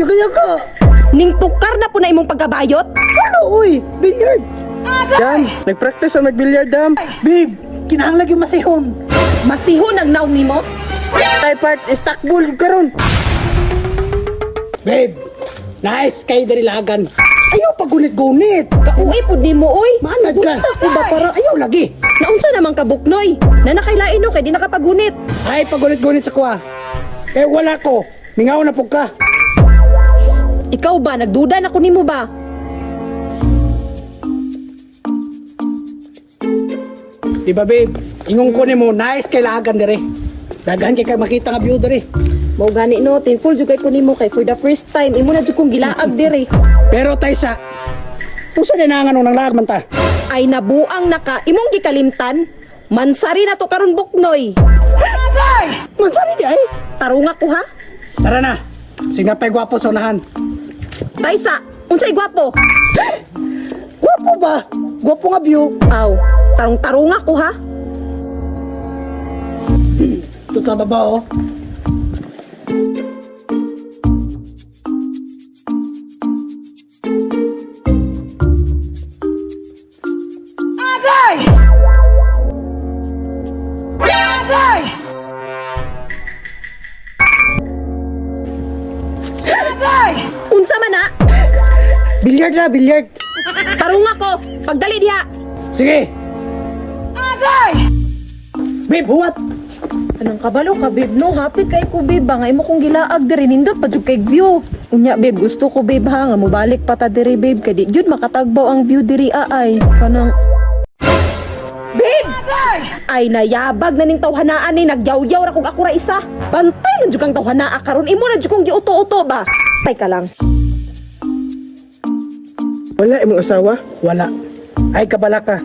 gaya ka. Ning tukar na po na imong pagkabayot? Ano, uy? Billiard. Dam, nag-practice sa mag-billiard, Dam. Babe, kinahanglag yung masihon. Masihon ang naong nimo? Tay part, istakbol karon. Babe, nice kay dari lagan. Ayaw pagunit-gunit. Kauwi pud nimo oy. Manad ka. Uba parang ayaw lagi. Naunsa namang kabuknoy? Na nakailain no kay di nakapagunit. Ay, pagunit-gunit sa kuha. Eh, wala ko. Mingaw na po ka. Ikaw ba nagduda na ko nimo ba? Diba, babe? Ingong ko mo, nice kay lagan dire. Daghan kay makita nga view dire. Mao gani no, thankful jud kay ko nimo kay for the first time imo na jud kong gilaag dire. Pero Taysa, pusa din nangan nang lagman ta. Ay nabuang naka imong gikalimtan. Mansari na to karon buknoy. Mansari di ay. Tarunga ko ha. Tara na. Sige pa'y gwapo sa unahan. Taysa, unsay gwapo? Gwapo ba? Gwapo nga view. Aw, tarong-tarunga ko ha. Tuta baba oh. Agay! Agay! Agay! Unsa man na? Billiard na, billiard. Tarunga ko, pagdali diha. Sige. Agay! Babe, huwat. Anong kabalo ka, babe, no? Happy kay ko, babe, ba? Nga imo kong gilaag diri, nindot pa jud kay view. Unya, babe, gusto ko, babe, ha? Nga mubalik pa ta diri, babe, kay di jud makatagbaw ang view diri, ay. Kanang... Babe! Ay, nayabag na ning tawhanaan ni, nagyaw-yaw ra kung ako ra isa. Bantay man jud kang tawhanaa karon, imo na jud kong giuto-uto ba? Tay ka lang. Wala imong asawa? Wala. Ay, kabala ka.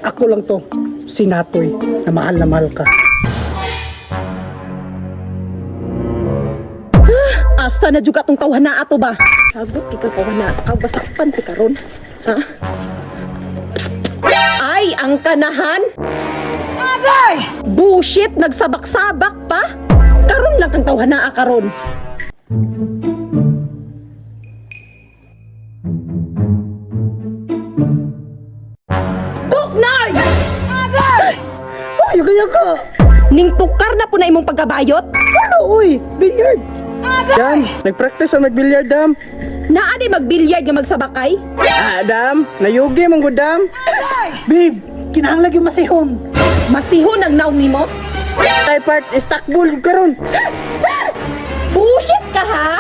Ako lang to, si Natoy, na mahal ka. Asa na juga tong tawhana ato ba? Sagot kay tawhana ka basapan ti karon. Ha? Ay, ang kanahan. Agay! Bullshit, nagsabak-sabak pa. Karon lang kang tawhana karon. Tuknay! Agay! Uy, gaya ka. Ning tukar na po na imong pagkabayot? Ano, uy? Billiard. Dam, nag-practice sa mag-billiard, Dam. Naa di magbilyard nga magsabakay? Dam, nayugi mong good, Dam. Babe, kinahanglag yung masihon. Masihon ang naong nimo? Tay part, istakbol karon. Bullshit ka ha?